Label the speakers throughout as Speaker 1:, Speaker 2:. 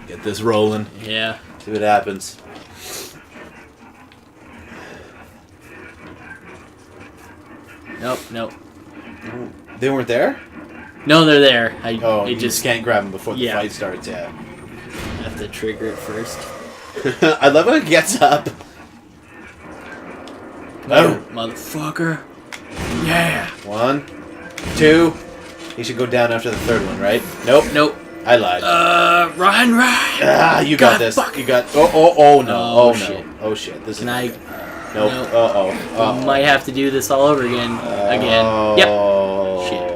Speaker 1: Get this rolling.
Speaker 2: Yeah.
Speaker 1: See what happens.
Speaker 2: Nope.
Speaker 1: They weren't there?
Speaker 2: No, they're there.
Speaker 1: You just can't grab them before the fight starts, yeah.
Speaker 2: I have to trigger it first.
Speaker 1: I love how it gets up.
Speaker 2: Oh, motherfucker. Yeah.
Speaker 1: 1, 2. He should go down after the third one, right? Nope. I lied.
Speaker 2: Run.
Speaker 1: Ah, you got this.
Speaker 2: Fuck.
Speaker 1: You got... Oh, no.
Speaker 2: Oh, shit.
Speaker 1: No. Oh, shit. This
Speaker 2: Can
Speaker 1: is...
Speaker 2: I...
Speaker 1: Nope.
Speaker 2: No.
Speaker 1: Uh-oh.
Speaker 2: We might have to do this all over again. Yep. Shit.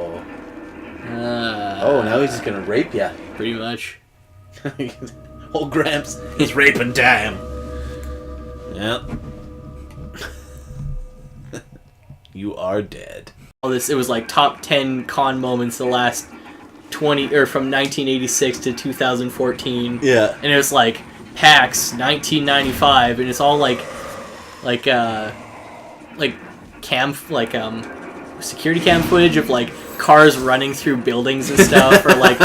Speaker 1: Oh, now he's just gonna rape ya.
Speaker 2: Pretty much.
Speaker 1: Old Gramps is raping time. Yep. You are dead.
Speaker 2: All this, it was like top 10 con moments the last 20, or from 1986 to 2014.
Speaker 1: Yeah.
Speaker 2: And it was like PAX 1995, and it's all security cam footage of like cars running through buildings and stuff, or like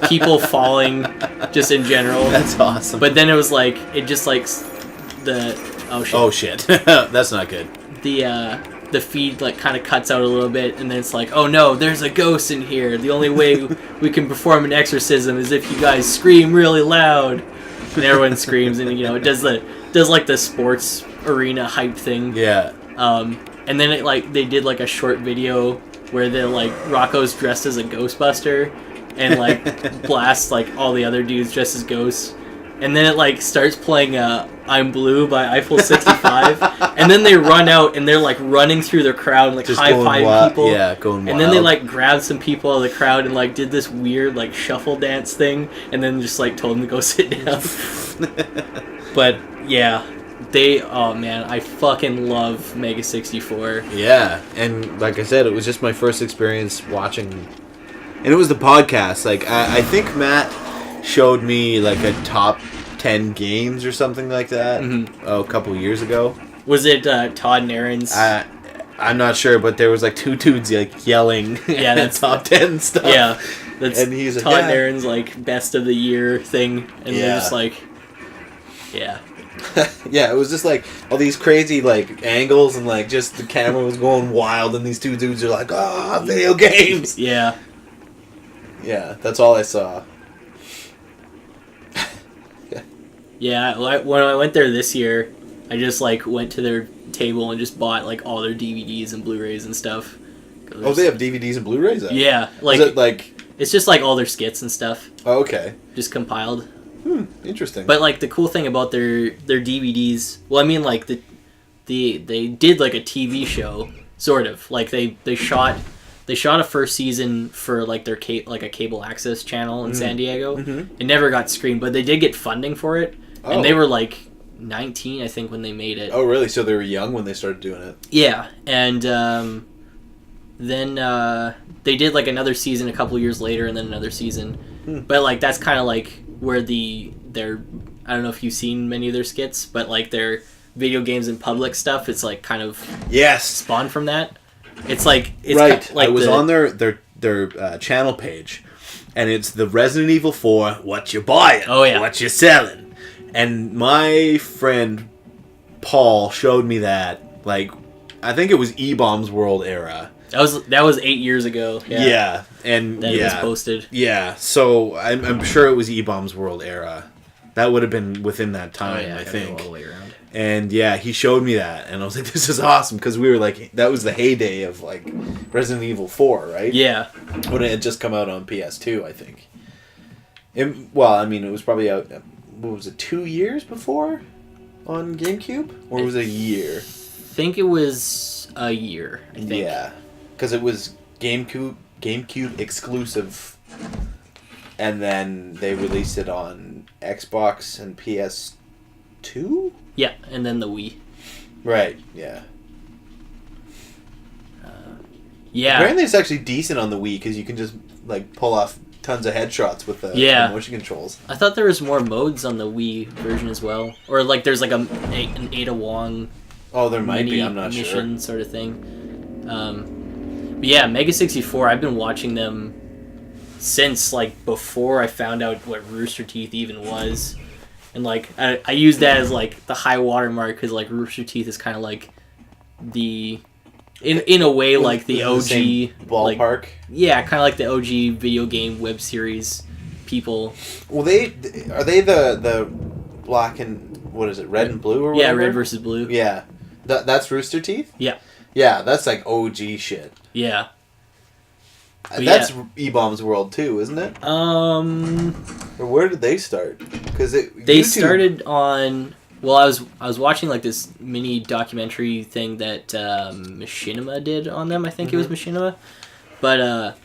Speaker 2: people falling just in general.
Speaker 1: That's awesome.
Speaker 2: But then it was like, it just like
Speaker 1: oh shit. That's not good.
Speaker 2: The feed like kind of cuts out a little bit, and then it's like, oh no, there's a ghost in here. The only way we can perform an exorcism is if you guys scream really loud. And everyone screams, and it does like the sports arena hype thing.
Speaker 1: Yeah.
Speaker 2: And then they did like a short video where Rocco's dressed as a Ghostbuster and like blasts like all the other dudes dressed as ghosts. And then it like starts playing I'm Blue by Eiffel 65. And then they run out and they're like running through the crowd and like high-fiving people.
Speaker 1: Yeah, going wild.
Speaker 2: And then they like grabbed some people out of the crowd and like did this weird like shuffle dance thing, and then just like told them to go sit down. But yeah, oh man, I fucking love Mega 64.
Speaker 1: Yeah, and like I said, it was just my first experience watching, and it was the podcast. Like I think Matt showed me like a top 10 games or something like that a couple years ago.
Speaker 2: Was it Todd and Aaron's?
Speaker 1: I'm not sure, but there was like two dudes like yelling
Speaker 2: that's
Speaker 1: top 10 stuff.
Speaker 2: Yeah, that's
Speaker 1: and he's
Speaker 2: Todd and Aaron's like best of the year thing, and they're just like, yeah.
Speaker 1: Yeah, it was just like all these crazy like angles, and like just the camera was going wild, and these two dudes are like, video games.
Speaker 2: Yeah.
Speaker 1: Yeah, that's all I saw.
Speaker 2: Yeah, when I went there this year, I just like went to their table and just bought like all their DVDs and Blu-rays and stuff.
Speaker 1: Oh, they have DVDs and Blu-rays out?
Speaker 2: Yeah, like
Speaker 1: is it like
Speaker 2: it's just like all their skits and stuff.
Speaker 1: Oh, okay.
Speaker 2: Just compiled.
Speaker 1: Interesting.
Speaker 2: But like the cool thing about their DVDs, well, I mean like they did like a TV show sort of. Like they shot a first season for like their like a cable access channel in San Diego. It never got screened, but they did get funding for it. Oh. And they were like 19, I think, when they made it.
Speaker 1: Oh, really? So they were young when they started doing it?
Speaker 2: Yeah, and then they did like another season a couple years later, and then another season. But like that's kind of like where their I don't know if you've seen many of their skits, but like their video games in public stuff, it's like kind of spawned from that. It's right. Kind of like I
Speaker 1: was on their channel page, and it's the Resident Evil 4. What you buying?
Speaker 2: Oh yeah.
Speaker 1: What you selling? And my friend Paul showed me that. Like, I think it was E-Bombs World era.
Speaker 2: That was 8 years ago.
Speaker 1: Yeah, and
Speaker 2: that it was posted.
Speaker 1: Yeah, so I'm sure it was E-Bombs World era. That would have been within that time, I think.
Speaker 2: All the way around.
Speaker 1: And yeah, he showed me that, and I was like, "This is awesome," because we were like, that was the heyday of like Resident Evil 4, right?
Speaker 2: Yeah,
Speaker 1: when it had just come out on PS2, I think. It was probably out. What was it? 2 years before on GameCube, or was it a year?
Speaker 2: I think it was a year. I think.
Speaker 1: Yeah, because it was GameCube exclusive, and then they released it on Xbox and PS2.
Speaker 2: Yeah, and then the Wii.
Speaker 1: Right. Yeah.
Speaker 2: Yeah.
Speaker 1: Apparently, it's actually decent on the Wii because you can just like pull off tons of headshots with the motion controls.
Speaker 2: I thought there was more modes on the Wii version as well, or like there's like an Ada Wong.
Speaker 1: Oh, there might be. I'm not sure.
Speaker 2: Mission sort of thing. But yeah, Mega 64. I've been watching them since like before I found out what Rooster Teeth even was, and like I use that as like the high watermark because like Rooster Teeth is kind of like the in a way like the OG
Speaker 1: ballpark.
Speaker 2: Like, yeah, kind of like the OG video game web series people.
Speaker 1: Well, are they the black and what is it, red and blue or whatever?
Speaker 2: Yeah, red versus blue.
Speaker 1: Yeah, that's Rooster Teeth.
Speaker 2: Yeah.
Speaker 1: Yeah, that's like OG shit.
Speaker 2: Yeah.
Speaker 1: That's E-Bomb's World too, isn't it? Or where did they start? Because
Speaker 2: they started on. Well, I was watching like this mini documentary thing that Machinima did on them. I think it was Machinima, but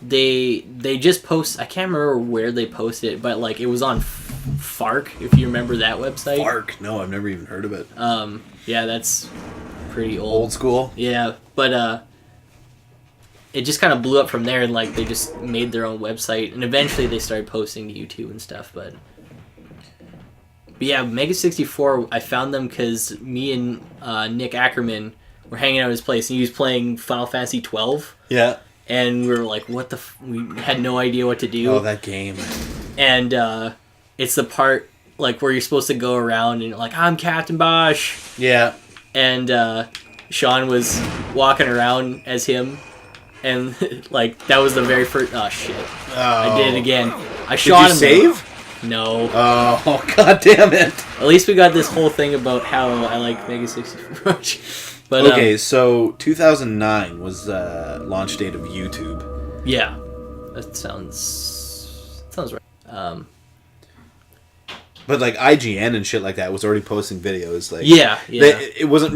Speaker 2: they just post. I can't remember where they posted it, but like it was on Fark. If you remember that website.
Speaker 1: Fark? No, I've never even heard of it.
Speaker 2: Yeah, that's pretty
Speaker 1: Old school.
Speaker 2: Yeah, but it just kind of blew up from there, and like they just made their own website, and eventually they started posting to YouTube and stuff. But yeah, Mega 64, I found them because me and Nick Ackerman were hanging out at his place, and he was playing Final Fantasy 12.
Speaker 1: Yeah.
Speaker 2: And we were like, what the we had no idea what to do.
Speaker 1: Oh, that game.
Speaker 2: And it's the part like where you're supposed to go around and like, I'm Captain Bosch.
Speaker 1: Yeah.
Speaker 2: And Sean was walking around as him. And like that was the very first. Oh shit! Oh. I did it again. I shot him.
Speaker 1: Did you save?
Speaker 2: No.
Speaker 1: Oh god damn it!
Speaker 2: At least we got this whole thing about how I like Mega 64 much. But
Speaker 1: okay, so 2009 was launch date of YouTube.
Speaker 2: Yeah, that sounds right.
Speaker 1: But like IGN and shit like that was already posting videos. Like it wasn't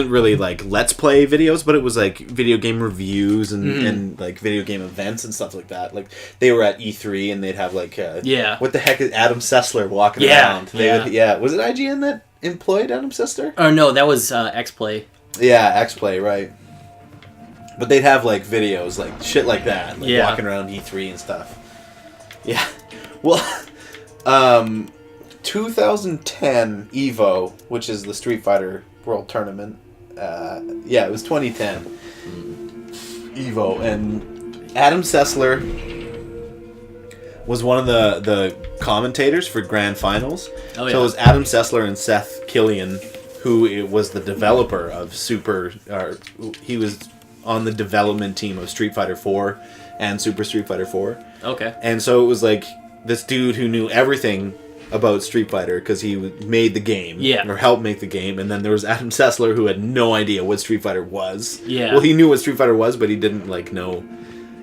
Speaker 1: really like Let's Play videos, but it was like video game reviews and like video game events and stuff like that. Like they were at E3 and they'd have like what the heck is Adam Sessler walking around? Was it IGN that employed Adam Sessler?
Speaker 2: Oh no, that was X-Play.
Speaker 1: Yeah, X-Play, right. But they'd have like videos like shit like that, like walking around E3 and stuff. Yeah. Well, 2010 EVO, which is the Street Fighter World Tournament. It was 2010 EVO, and Adam Sessler was one of the commentators for Grand Finals. Oh, yeah. So it was Adam Sessler and Seth Killian, who was the developer of he was on the development team of Street Fighter 4 and Super Street Fighter 4.
Speaker 2: Okay.
Speaker 1: And so it was like this dude who knew everything about Street Fighter because he made the game or helped make the game, and then there was Adam Sessler who had no idea what Street Fighter was. Well, he knew what Street Fighter was, but he didn't like know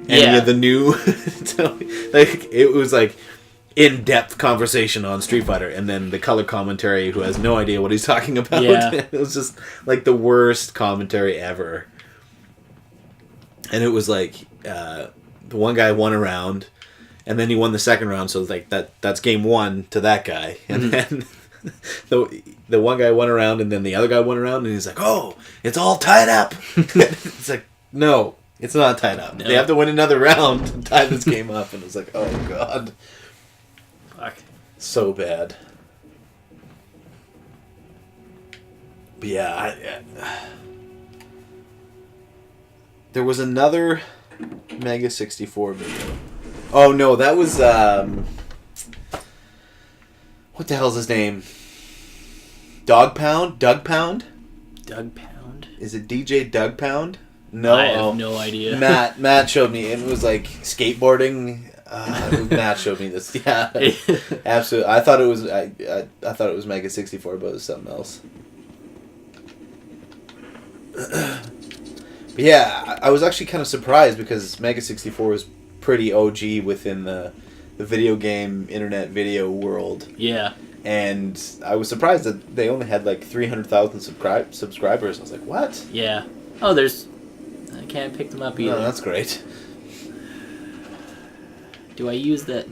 Speaker 1: any of the new so, like it was like in-depth conversation on Street Fighter, and then the color commentary who has no idea what he's talking about. It was just like the worst commentary ever. And it was like the one guy won a round, and then he won the second round, so like that's game one to that guy. And then the one guy won a round, and then the other guy won a round, and he's like, "Oh, it's all tied up." It's like, no, it's not tied up. No. They have to win another round to tie this game up. And it's like, oh god,
Speaker 2: fuck,
Speaker 1: so bad. But yeah, there was another Mega 64 video. Oh no, that was what the hell's his name? Doug Pound? Doug Pound? Is it DJ Doug Pound? No,
Speaker 2: I have no idea.
Speaker 1: Matt showed me, and it was like skateboarding. Matt showed me this. Yeah, absolutely. I thought it was I thought it was Mega 64, but it was something else. But yeah, I was actually kind of surprised because Mega 64 was pretty OG within the video game internet video world.
Speaker 2: Yeah.
Speaker 1: And I was surprised that they only had like 300,000 subscribers. I was like, what?
Speaker 2: Yeah. Oh, I can't pick them up either.
Speaker 1: No, that's great.
Speaker 2: Do I use that?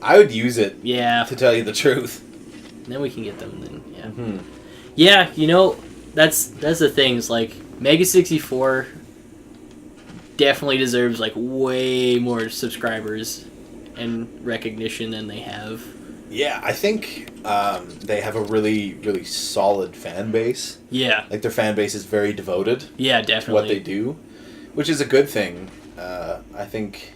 Speaker 1: I would use it.
Speaker 2: Yeah.
Speaker 1: To tell you the truth.
Speaker 2: Then we can get them. Then yeah. Mm-hmm. Yeah, you know, that's the thing. It's like Mega 64 definitely deserves like way more subscribers and recognition than they have.
Speaker 1: Yeah, I think they have a really, really solid fan base.
Speaker 2: Yeah.
Speaker 1: Like, their fan base is very devoted
Speaker 2: Yeah,
Speaker 1: to
Speaker 2: definitely.
Speaker 1: what they do, which is a good thing. I think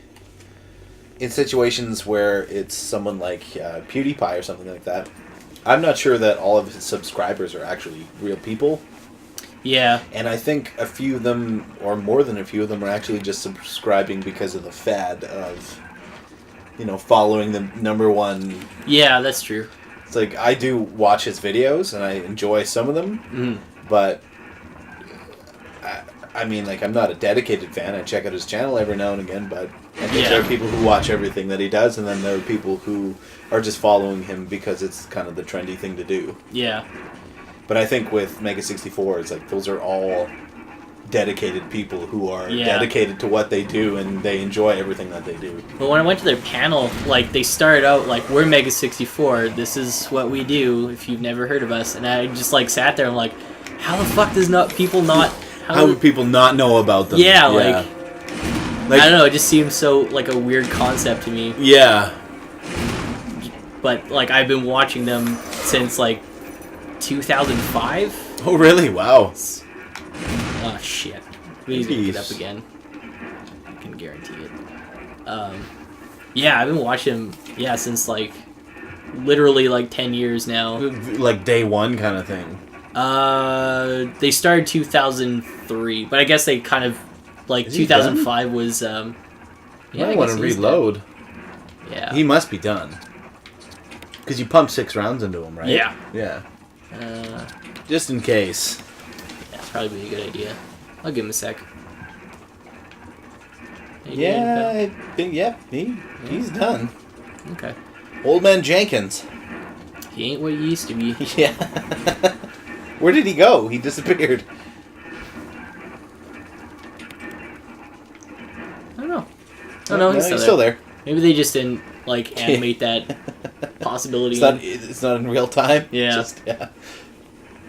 Speaker 1: in situations where it's someone like PewDiePie or something like that, I'm not sure that all of his subscribers are actually real people.
Speaker 2: Yeah.
Speaker 1: And I think a few of them, or more than a few of them, are actually just subscribing because of the fad of, following the number one.
Speaker 2: Yeah, that's true.
Speaker 1: It's like, I do watch his videos, and I enjoy some of them, but, I mean, like, I'm not a dedicated fan. I check out his channel every now and again, but I think there are people who watch everything that he does, and then there are people who are just following him because it's kind of the trendy thing to do.
Speaker 2: Yeah.
Speaker 1: But I think with Mega 64, it's like those are all dedicated people who are dedicated to what they do, and they enjoy everything that they do.
Speaker 2: But when I went to their panel, like, they started out like, we're Mega 64, this is what we do if you've never heard of us. And I just like sat there and I'm like, how the fuck does people not...
Speaker 1: How would people not know about them?
Speaker 2: Yeah, like, I don't know, it just seems so like a weird concept to me.
Speaker 1: Yeah.
Speaker 2: But like, I've been watching them since like 2005.
Speaker 1: Oh, really? Wow.
Speaker 2: Oh, shit. We need to look it up again. I can guarantee it. Yeah, I've been watching them, since, like, literally, like, 10 years now.
Speaker 1: Like day one kind of thing.
Speaker 2: They started 2003, but I guess they kind of, like, 2005 was,
Speaker 1: I want to reload.
Speaker 2: Yeah.
Speaker 1: He must be done. Because you pump 6 rounds into him, right?
Speaker 2: Yeah.
Speaker 1: Yeah. Just in case.
Speaker 2: That's probably be a good idea. I'll give him a sec.
Speaker 1: Yeah, I think, he's done.
Speaker 2: Okay.
Speaker 1: Old Man Jenkins.
Speaker 2: He ain't what he used to be.
Speaker 1: Yeah. Where did he go? He disappeared.
Speaker 2: I don't know. Oh, no, he's
Speaker 1: still there.
Speaker 2: Maybe they just didn't, like, animate that possibility.
Speaker 1: It's not in real time.
Speaker 2: Yeah.